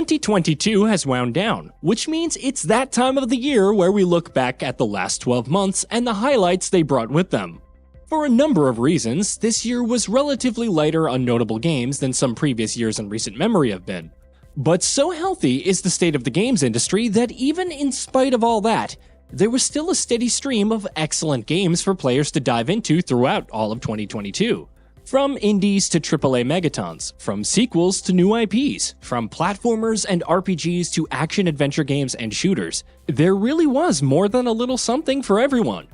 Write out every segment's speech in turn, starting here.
2022 has wound down, which means it's that time of the year where we look back at the last 12 months and the highlights they brought with them. For a number of reasons, this year was relatively lighter on notable games than some previous years in recent memory have been. But so healthy is the state of the games industry that even in spite of all that, there was still a steady stream of excellent games for players to dive into throughout all of 2022. From indies to AAA megatons, from sequels to new IPs, from platformers and RPGs to action-adventure games and shooters, there really was more than a little something for everyone.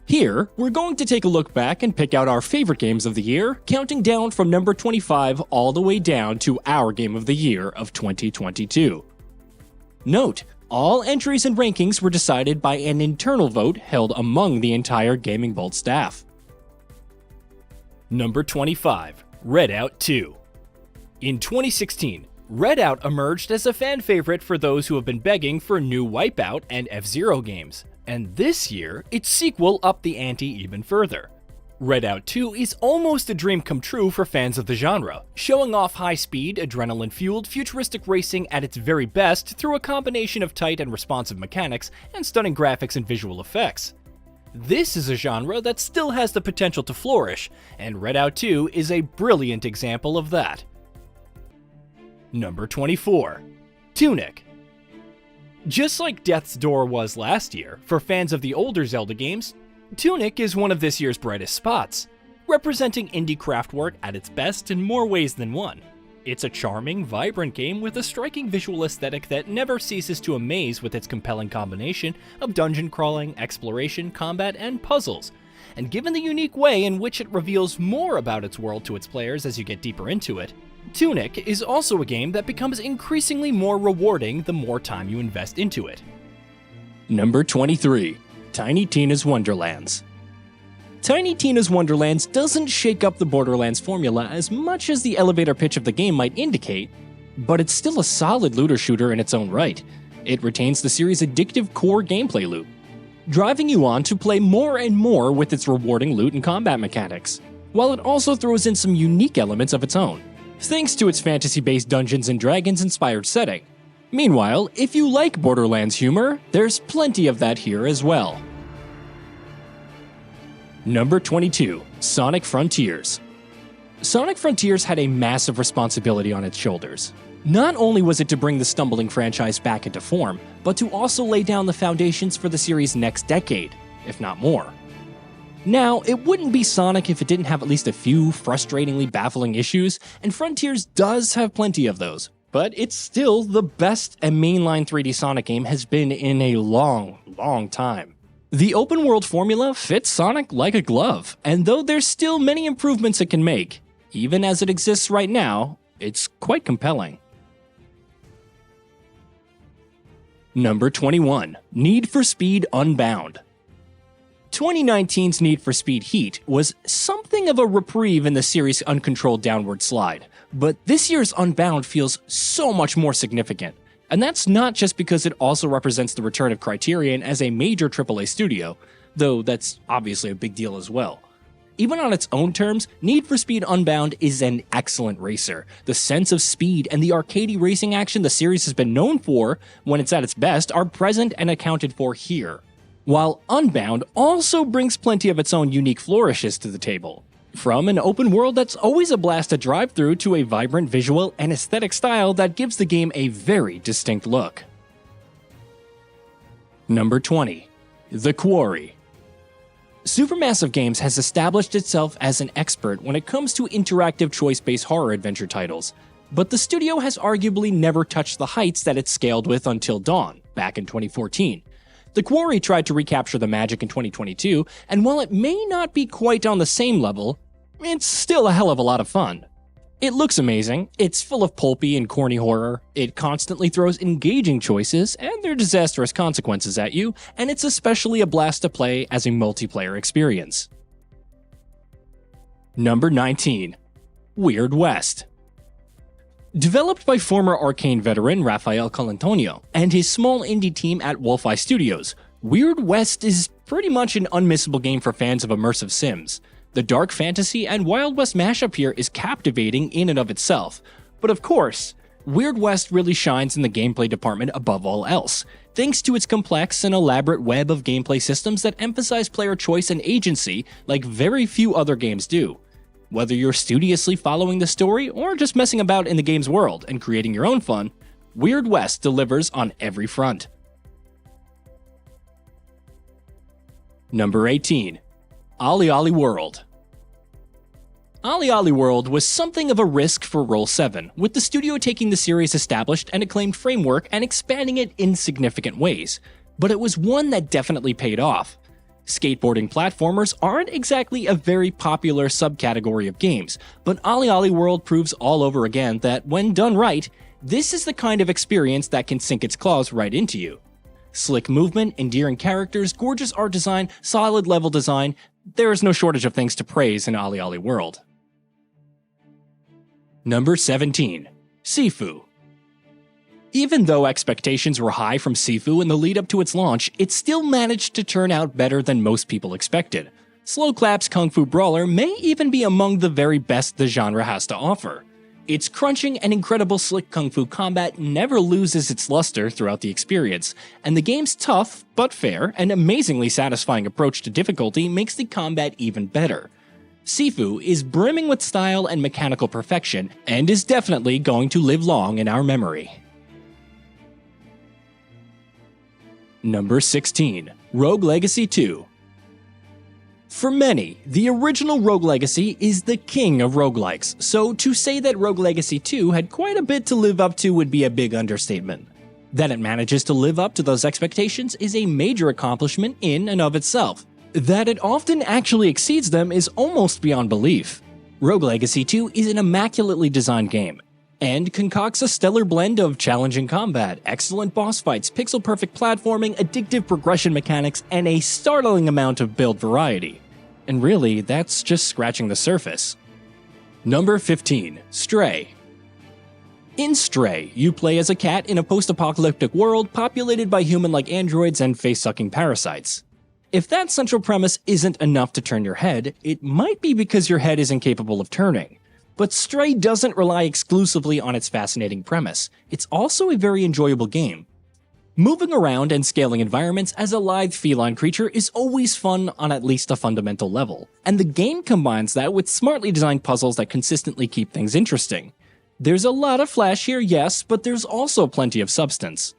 Here, we're going to take a look back and pick out our favorite games of the year, counting down from number 25 all the way down to our game of the year of 2022. Note, all entries and rankings were decided by an internal vote held among the entire Gaming Vault staff. Number 25, Redout 2. In 2016, Redout emerged as a fan favorite for those who have been begging for new Wipeout and F-Zero games, and this year, its sequel upped the ante even further. Redout 2 is almost a dream come true for fans of the genre, showing off high-speed, adrenaline-fueled, futuristic racing at its very best through a combination of tight and responsive mechanics and stunning graphics and visual effects. This is a genre that still has the potential to flourish, and Redout 2 is a brilliant example of that. Number 24, Tunic. Just like Death's Door was last year, for fans of the older Zelda games, Tunic is one of this year's brightest spots, representing indie craftwork at its best in more ways than one. It's a charming, vibrant game with a striking visual aesthetic that never ceases to amaze with its compelling combination of dungeon crawling, exploration, combat, and puzzles. And given the unique way in which it reveals more about its world to its players as you get deeper into it, Tunic is also a game that becomes increasingly more rewarding the more time you invest into it. Number 23, Tiny Tina's Wonderlands. Tiny Tina's Wonderlands doesn't shake up the Borderlands formula as much as the elevator pitch of the game might indicate, but it's still a solid looter shooter in its own right. It retains the series' addictive core gameplay loop, driving you on to play more and more with its rewarding loot and combat mechanics, while it also throws in some unique elements of its own, thanks to its fantasy-based Dungeons & Dragons-inspired setting. Meanwhile, if you like Borderlands humor, there's plenty of that here as well. Number 22, Sonic Frontiers. Sonic Frontiers had a massive responsibility on its shoulders. Not only was it to bring the stumbling franchise back into form, but to also lay down the foundations for the series' next decade, if not more. Now, it wouldn't be Sonic if it didn't have at least a few frustratingly baffling issues, and Frontiers does have plenty of those, but it's still the best a mainline 3D Sonic game has been in a long time. The open world formula fits Sonic like a glove, and though there's still many improvements it can make, even as it exists right now, it's quite compelling. Number 21, Need for Speed Unbound. 2019's Need for Speed Heat was something of a reprieve in the series' uncontrolled downward slide, but this year's Unbound feels so much more significant. And that's not just because it also represents the return of Criterion as a major AAA studio, though that's obviously a big deal as well. Even on its own terms, Need for Speed Unbound is an excellent racer. The sense of speed and the arcadey racing action the series has been known for when it's at its best are present and accounted for here, while Unbound also brings plenty of its own unique flourishes to the table. From an open world that's always a blast to drive through to a vibrant visual and aesthetic style that gives the game a very distinct look. Number 20, The Quarry. Supermassive Games has established itself as an expert when it comes to interactive choice-based horror adventure titles, but the studio has arguably never touched the heights that it scaled with Until Dawn, back in 2014. The Quarry tried to recapture the magic in 2022, and while it may not be quite on the same level, it's still a hell of a lot of fun. It looks amazing, it's full of pulpy and corny horror, it constantly throws engaging choices and their disastrous consequences at you, and it's especially a blast to play as a multiplayer experience. Number 19, Weird West. Developed by former Arcane veteran Rafael Colantonio and his small indie team at Wolfeye Studios, Weird West is pretty much an unmissable game for fans of immersive sims. The dark fantasy and Wild West mashup here is captivating in and of itself, but of course, Weird West really shines in the gameplay department above all else, thanks to its complex and elaborate web of gameplay systems that emphasize player choice and agency like very few other games do. Whether you're studiously following the story or just messing about in the game's world and creating your own fun, Weird West delivers on every front. Number 18. OlliOlli World. OlliOlli World was something of a risk for Roll7, with the studio taking the series' established and acclaimed framework and expanding it in significant ways, but it was one that definitely paid off. Skateboarding platformers aren't exactly a very popular subcategory of games, but OlliOlli World proves all over again that when done right, this is the kind of experience that can sink its claws right into you. Slick movement, endearing characters, gorgeous art design, solid level design, there is no shortage of things to praise in OlliOlli World. Number 17. Sifu. Even though expectations were high from Sifu in the lead up to its launch, it still managed to turn out better than most people expected. Slow Clap's Kung Fu Brawler may even be among the very best the genre has to offer. Its crunching and incredible slick kung fu combat never loses its luster throughout the experience, and the game's tough, but fair, and amazingly satisfying approach to difficulty makes the combat even better. Sifu is brimming with style and mechanical perfection, and is definitely going to live long in our memory. Number 16. Rogue Legacy 2. For many, the original Rogue Legacy is the king of roguelikes, so to say that Rogue Legacy 2 had quite a bit to live up to would be a big understatement. That it manages to live up to those expectations is a major accomplishment in and of itself. That it often actually exceeds them is almost beyond belief. Rogue Legacy 2 is an immaculately designed game, and concocts a stellar blend of challenging combat, excellent boss fights, pixel-perfect platforming, addictive progression mechanics, and a startling amount of build variety. And really, that's just scratching the surface. Number 15. Stray. In Stray, you play as a cat in a post-apocalyptic world populated by human-like androids and face-sucking parasites. If that central premise isn't enough to turn your head, it might be because your head is incapable of turning. But Stray doesn't rely exclusively on its fascinating premise. It's also a very enjoyable game. Moving around and scaling environments as a lithe feline creature is always fun on at least a fundamental level, and the game combines that with smartly designed puzzles that consistently keep things interesting. There's a lot of flash here, yes, but there's also plenty of substance.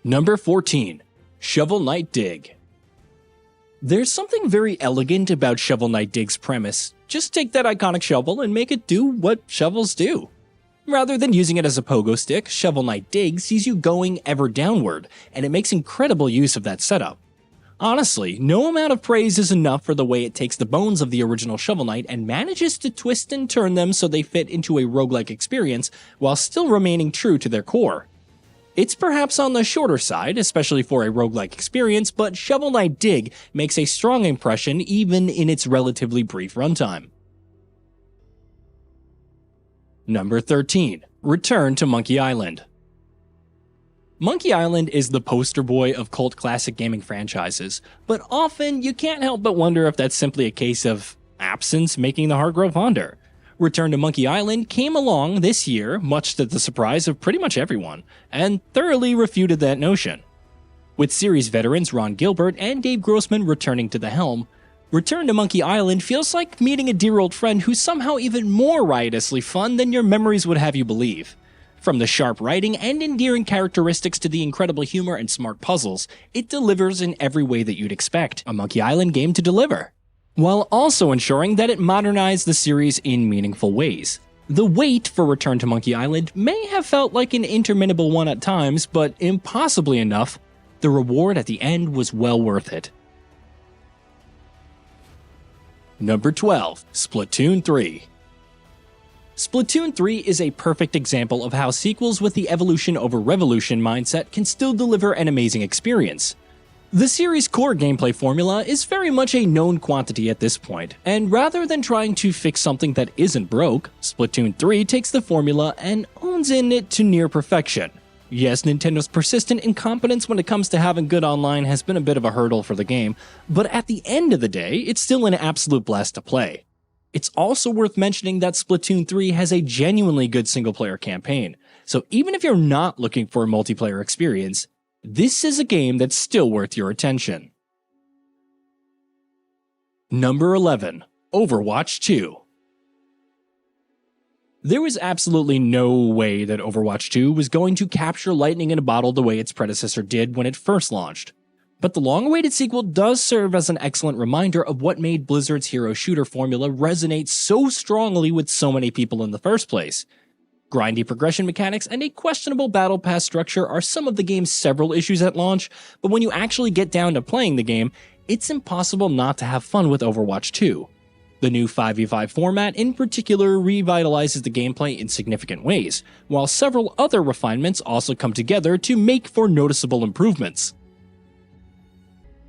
Number 14. Shovel Knight Dig. There's something very elegant about Shovel Knight Dig's premise. Just take that iconic shovel and make it do what shovels do. Rather than using it as a pogo stick, Shovel Knight Dig sees you going ever downward, and it makes incredible use of that setup. Honestly, no amount of praise is enough for the way it takes the bones of the original Shovel Knight and manages to twist and turn them so they fit into a roguelike experience while still remaining true to their core. It's perhaps on the shorter side, especially for a roguelike experience, but Shovel Knight Dig makes a strong impression even in its relatively brief runtime. Number 13. Return to Monkey Island. Monkey Island is the poster boy of cult classic gaming franchises, but often you can't help but wonder if that's simply a case of absence making the heart grow fonder. Return to Monkey Island came along this year, much to the surprise of pretty much everyone, and thoroughly refuted that notion. With series veterans Ron Gilbert and Dave Grossman returning to the helm, Return to Monkey Island feels like meeting a dear old friend who's somehow even more riotously fun than your memories would have you believe. From the sharp writing and endearing characteristics to the incredible humor and smart puzzles, it delivers in every way that you'd expect a Monkey Island game to deliver, while also ensuring that it modernized the series in meaningful ways. The wait for Return to Monkey Island may have felt like an interminable one at times, but impossibly enough, the reward at the end was well worth it. Number 12. Splatoon 3. Splatoon 3 is a perfect example of how sequels with the evolution over revolution mindset can still deliver an amazing experience. The series' core gameplay formula is very much a known quantity at this point, and rather than trying to fix something that isn't broke, Splatoon 3 takes the formula and owns in it to near perfection. Yes, Nintendo's persistent incompetence when it comes to having good online has been a bit of a hurdle for the game, but at the end of the day, it's still an absolute blast to play. It's also worth mentioning that Splatoon 3 has a genuinely good single-player campaign, so even if you're not looking for a multiplayer experience, this is a game that's still worth your attention. Number 11. Overwatch 2. There was absolutely no way that Overwatch 2 was going to capture lightning in a bottle the way its predecessor did when it first launched. But the long-awaited sequel does serve as an excellent reminder of what made Blizzard's hero shooter formula resonate so strongly with so many people in the first place. Grindy progression mechanics and a questionable battle pass structure are some of the game's several issues at launch, but when you actually get down to playing the game, it's impossible not to have fun with Overwatch 2. The new 5v5 format in particular revitalizes the gameplay in significant ways, while several other refinements also come together to make for noticeable improvements.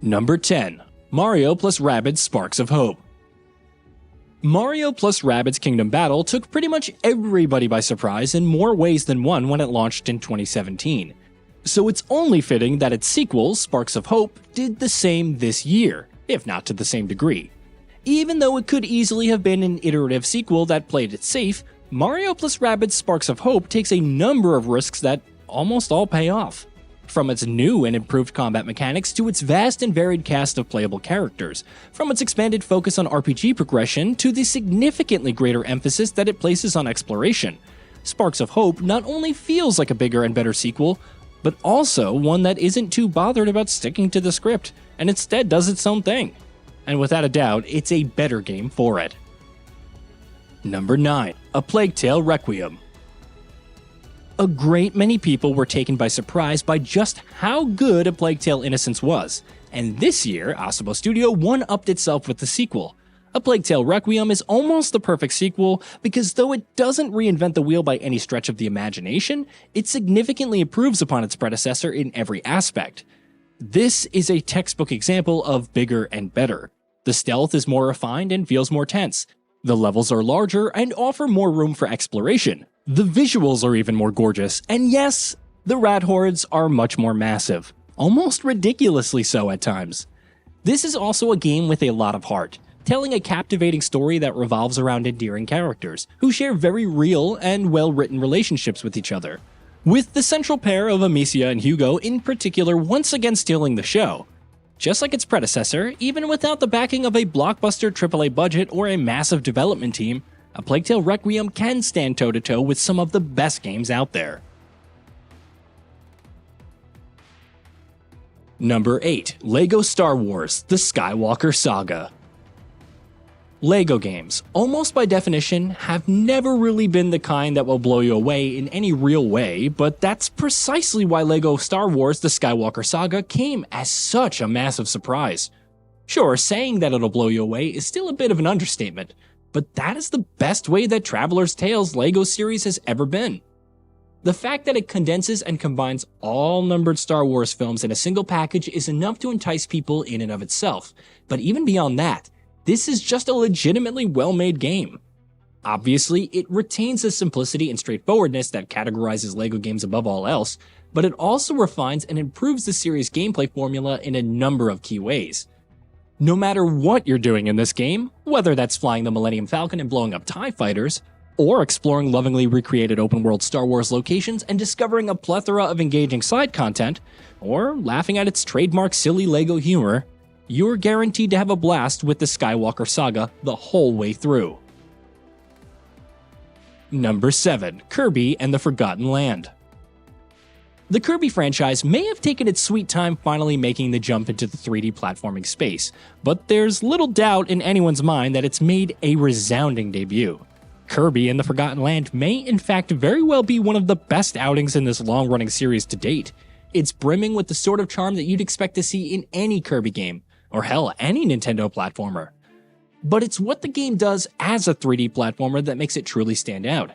Number 10. Mario plus Rabbids Sparks of Hope. Mario plus Rabbids Kingdom Battle took pretty much everybody by surprise in more ways than one when it launched in 2017. So it's only fitting that its sequel, Sparks of Hope, did the same this year, if not to the same degree. Even though it could easily have been an iterative sequel that played it safe, Mario plus Rabbids Sparks of Hope takes a number of risks that almost all pay off. From its new and improved combat mechanics to its vast and varied cast of playable characters, from its expanded focus on RPG progression to the significantly greater emphasis that it places on exploration, Sparks of Hope not only feels like a bigger and better sequel, but also one that isn't too bothered about sticking to the script, and instead does its own thing. And without a doubt, it's a better game for it. Number 9. A Plague Tale Requiem. A great many people were taken by surprise by just how good A Plague Tale Innocence was, and this year, Asobo Studio one-upped itself with the sequel. A Plague Tale Requiem is almost the perfect sequel because though it doesn't reinvent the wheel by any stretch of the imagination, it significantly improves upon its predecessor in every aspect. This is a textbook example of bigger and better. The stealth is more refined and feels more tense. The levels are larger and offer more room for exploration. The visuals are even more gorgeous, and yes, the rat hordes are much more massive, almost ridiculously so at times. This is also a game with a lot of heart, telling a captivating story that revolves around endearing characters, who share very real and well-written relationships with each other, with the central pair of Amicia and Hugo in particular once again stealing the show. Just like its predecessor, even without the backing of a blockbuster AAA budget or a massive development team, A Plague Tale Requiem can stand toe-to-toe with some of the best games out there. Number 8. LEGO Star Wars: The Skywalker Saga. LEGO games, almost by definition, have never really been the kind that will blow you away in any real way, but that's precisely why LEGO Star Wars: The Skywalker Saga came as such a massive surprise. Sure, saying that it'll blow you away is still a bit of an understatement, but that is the best way that Traveler's Tales LEGO series has ever been. The fact that it condenses and combines all numbered Star Wars films in a single package is enough to entice people in and of itself, but even beyond that, this is just a legitimately well-made game. Obviously, it retains the simplicity and straightforwardness that categorizes LEGO games above all else, but it also refines and improves the series' gameplay formula in a number of key ways. No matter what you're doing in this game, whether that's flying the Millennium Falcon and blowing up TIE fighters, or exploring lovingly recreated open-world Star Wars locations and discovering a plethora of engaging side content, or laughing at its trademark silly LEGO humor, you're guaranteed to have a blast with the Skywalker Saga the whole way through. Number 7. Kirby and the Forgotten Land. The Kirby franchise may have taken its sweet time finally making the jump into the 3D platforming space, but there's little doubt in anyone's mind that it's made a resounding debut. Kirby and the Forgotten Land may in fact very well be one of the best outings in this long-running series to date. It's brimming with the sort of charm that you'd expect to see in any Kirby game, or hell, any Nintendo platformer. But it's what the game does as a 3D platformer that makes it truly stand out.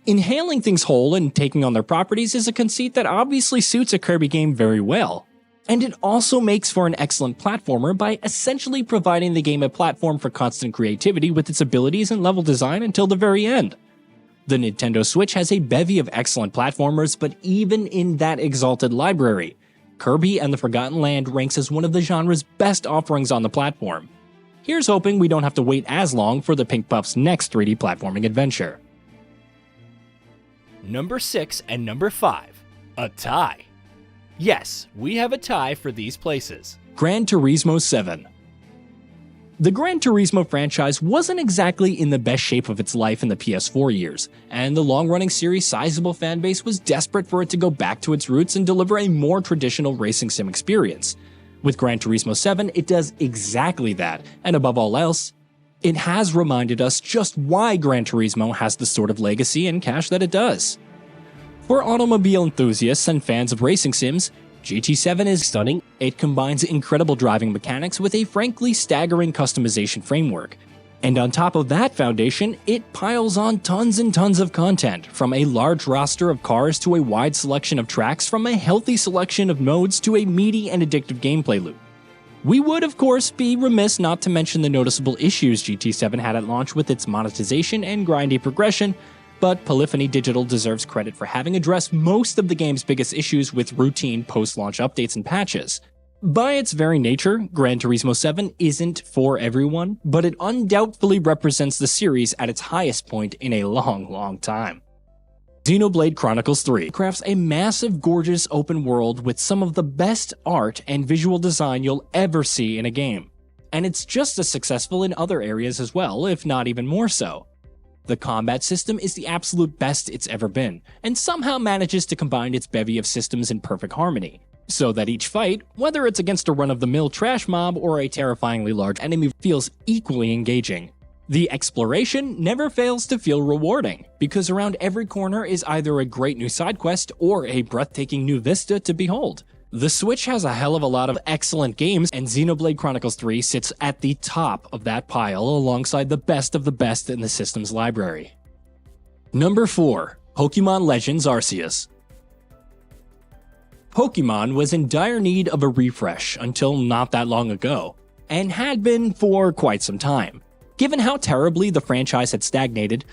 Inhaling things whole and taking on their properties is a conceit that obviously suits a Kirby game very well. And it also makes for an excellent platformer by essentially providing the game a platform for constant creativity with its abilities and level design until the very end. The Nintendo Switch has a bevy of excellent platformers, but even in that exalted library, Kirby and the Forgotten Land ranks as one of the genre's best offerings on the platform. Here's hoping we don't have to wait as long for the Pink Puff's next 3D platforming adventure. Number 6 and number 5, a tie. Yes, we have a tie for these places. Gran Turismo 7. The Gran Turismo franchise wasn't exactly in the best shape of its life in the PS4 years, and the long-running series' sizable fanbase was desperate for it to go back to its roots and deliver a more traditional racing sim experience. With Gran Turismo 7, it does exactly that, and above all else, it has reminded us just why Gran Turismo has the sort of legacy and cash that it does. For automobile enthusiasts and fans of racing sims, GT7 is stunning. It combines incredible driving mechanics with a frankly staggering customization framework. And on top of that foundation, it piles on tons and tons of content, from a large roster of cars to a wide selection of tracks, from a healthy selection of modes to a meaty and addictive gameplay loop. We would, of course, be remiss not to mention the noticeable issues GT7 had at launch with its monetization and grindy progression, but Polyphony Digital deserves credit for having addressed most of the game's biggest issues with routine post-launch updates and patches. By its very nature, Gran Turismo 7 isn't for everyone, but it undoubtedly represents the series at its highest point in a long time. Xenoblade Chronicles 3 crafts a massive, gorgeous open world with some of the best art and visual design you'll ever see in a game. And it's just as successful in other areas as well, if not even more so. The combat system is the absolute best it's ever been, and somehow manages to combine its bevy of systems in perfect harmony, so that each fight, whether it's against a run-of-the-mill trash mob or a terrifyingly large enemy, feels equally engaging. The exploration never fails to feel rewarding, because around every corner is either a great new side quest or a breathtaking new vista to behold. The Switch has a hell of a lot of excellent games, and Xenoblade Chronicles 3 sits at the top of that pile alongside the best in the system's library. Number 4. Pokemon Legends Arceus. Pokemon was in dire need of a refresh until not that long ago, and had been for quite some time. Given how terribly the franchise had stagnated,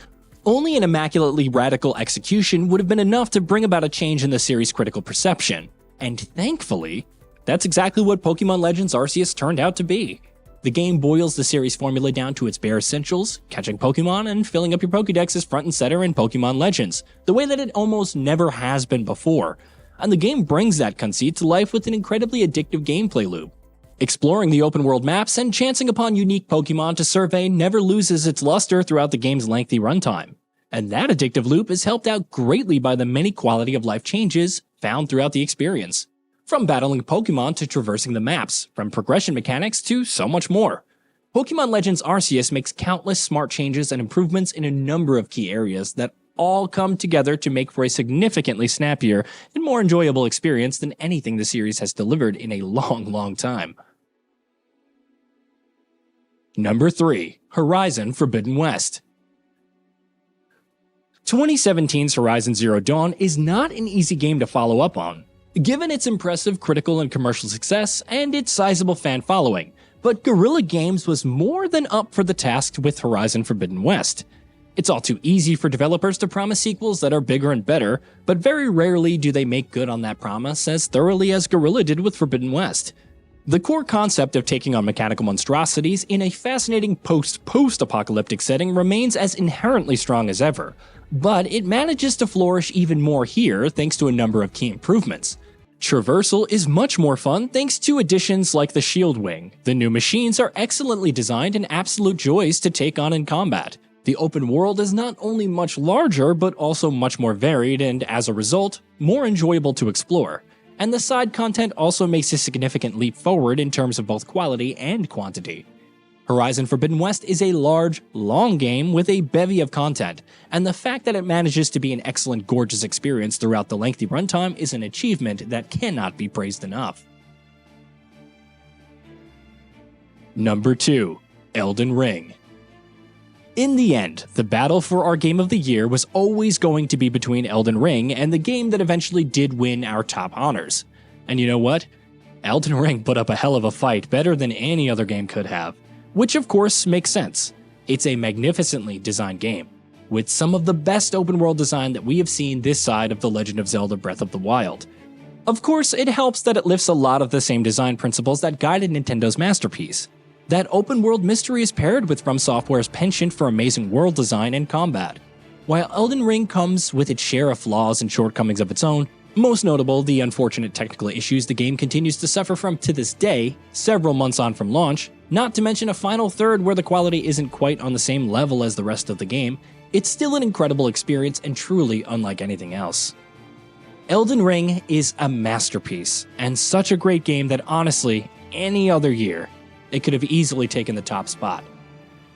only an immaculately radical execution would have been enough to bring about a change in the series' critical perception. And thankfully, that's exactly what Pokemon Legends Arceus turned out to be. The game boils the series formula down to its bare essentials: catching Pokemon and filling up your Pokédex is front and center in Pokemon Legends, the way that it almost never has been before. And the game brings that conceit to life with an incredibly addictive gameplay loop. Exploring the open world maps and chancing upon unique Pokemon to survey never loses its luster throughout the game's lengthy runtime. And that addictive loop is helped out greatly by the many quality of life changes found throughout the experience. From battling Pokemon to traversing the maps, from progression mechanics to so much more. Pokemon Legends Arceus makes countless smart changes and improvements in a number of key areas that all come together to make for a significantly snappier and more enjoyable experience than anything the series has delivered in a long time. Number 3. Horizon Forbidden West. 2017's Horizon Zero Dawn is not an easy game to follow up on, given its impressive critical and commercial success and its sizable fan following, but Guerrilla Games was more than up for the task with Horizon Forbidden West. It's all too easy for developers to promise sequels that are bigger and better, but very rarely do they make good on that promise as thoroughly as Guerrilla did with Forbidden West. The core concept of taking on mechanical monstrosities in a fascinating post-apocalyptic setting remains as inherently strong as ever, but it manages to flourish even more here thanks to a number of key improvements. Traversal is much more fun thanks to additions like the Shield Wing. The new machines are excellently designed and absolute joys to take on in combat. The open world is not only much larger, but also much more varied and, as a result, more enjoyable to explore. And the side content also makes a significant leap forward in terms of both quality and quantity. Horizon Forbidden West is a large, long game with a bevy of content, and the fact that it manages to be an excellent, gorgeous experience throughout the lengthy runtime is an achievement that cannot be praised enough. Number 2. Elden Ring. In the end, the battle for our Game of the Year was always going to be between Elden Ring and the game that eventually did win our top honors. And you know what? Elden Ring put up a hell of a fight, better than any other game could have. Which of course makes sense. It's a magnificently designed game, with some of the best open world design that we have seen this side of The Legend of Zelda Breath of the Wild. Of course, it helps that it lifts a lot of the same design principles that guided Nintendo's masterpiece. That open-world mystery is paired with From Software's penchant for amazing world design and combat. While Elden Ring comes with its share of flaws and shortcomings of its own, most notable the unfortunate technical issues the game continues to suffer from to this day, several months on from launch, not to mention a final third where the quality isn't quite on the same level as the rest of the game, it's still an incredible experience and truly unlike anything else. Elden Ring is a masterpiece, and such a great game that honestly, any other year, it could have easily taken the top spot.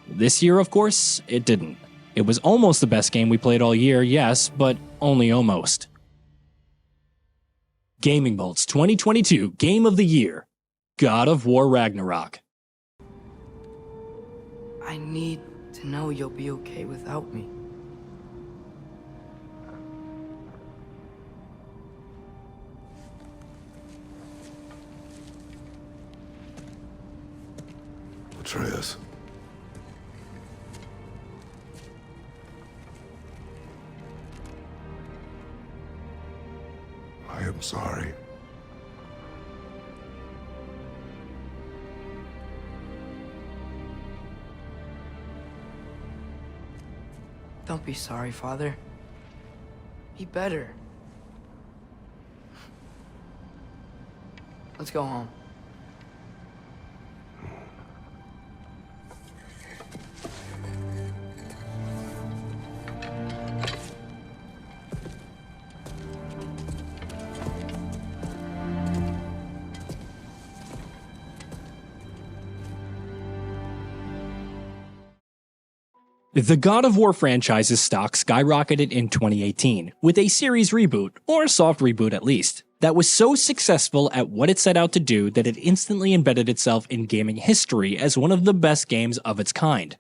This year, of course, it didn't. It was almost the best game we played all year, yes, but only almost. Gaming Bolt's 2022 Game of the Year, God of War Ragnarok. I need to know you'll be okay without me. Atreus. I am sorry. Don't be sorry, Father. Be better. Let's go home. The God of War franchise's stock skyrocketed in 2018, with a series reboot, or soft reboot at least, that was so successful at what it set out to do that it instantly embedded itself in gaming history as one of the best games of its kind.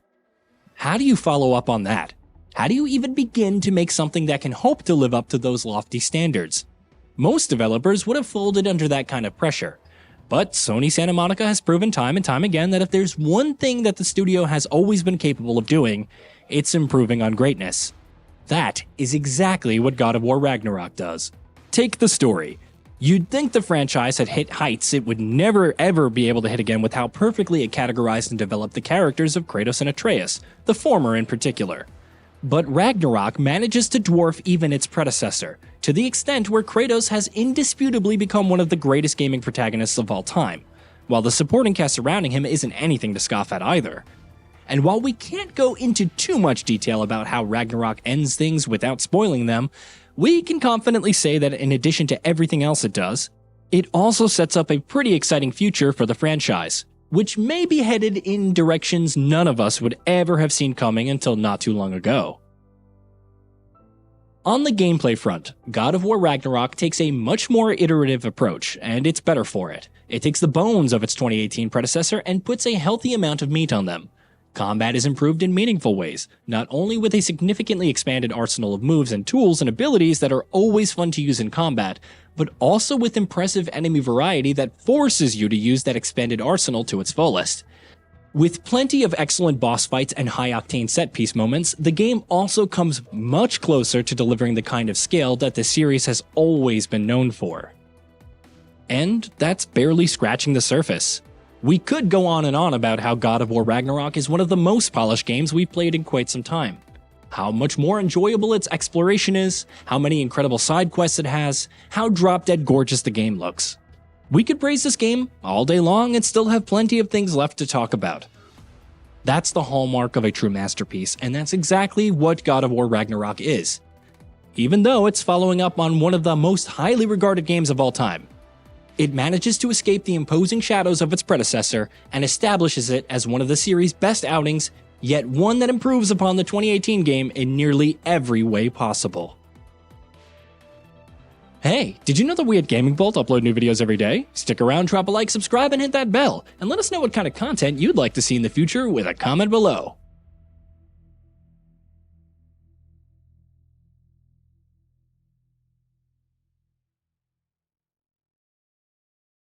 How do you follow up on that? How do you even begin to make something that can hope to live up to those lofty standards? Most developers would have folded under that kind of pressure. But Sony Santa Monica has proven time and time again that if there's one thing that the studio has always been capable of doing, it's improving on greatness. That is exactly what God of War Ragnarok does. Take the story. You'd think the franchise had hit heights it would never ever be able to hit again with how perfectly it categorized and developed the characters of Kratos and Atreus, the former in particular. But Ragnarok manages to dwarf even its predecessor, to the extent where Kratos has indisputably become one of the greatest gaming protagonists of all time, while the supporting cast surrounding him isn't anything to scoff at either. And while we can't go into too much detail about how Ragnarok ends things without spoiling them, we can confidently say that in addition to everything else it does, it also sets up a pretty exciting future for the franchise, which may be headed in directions none of us would ever have seen coming until not too long ago. On the gameplay front, God of War Ragnarok takes a much more iterative approach, and it's better for it. It takes the bones of its 2018 predecessor and puts a healthy amount of meat on them. Combat is improved in meaningful ways, not only with a significantly expanded arsenal of moves and tools and abilities that are always fun to use in combat, but also with impressive enemy variety that forces you to use that expanded arsenal to its fullest. With plenty of excellent boss fights and high-octane set-piece moments, the game also comes much closer to delivering the kind of scale that the series has always been known for. And that's barely scratching the surface. We could go on and on about how God of War Ragnarok is one of the most polished games we've played in quite some time. How much more enjoyable its exploration is, how many incredible side quests it has, how drop-dead gorgeous the game looks. We could praise this game all day long and still have plenty of things left to talk about. That's the hallmark of a true masterpiece, and that's exactly what God of War Ragnarok is. Even though it's following up on one of the most highly regarded games of all time, it manages to escape the imposing shadows of its predecessor and establishes it as one of the series' best outings, yet one that improves upon the 2018 game in nearly every way possible. Hey, did you know that we at Gaming Bolt upload new videos every day? Stick around, drop a like, subscribe, and hit that bell, and let us know what kind of content you'd like to see in the future with a comment below.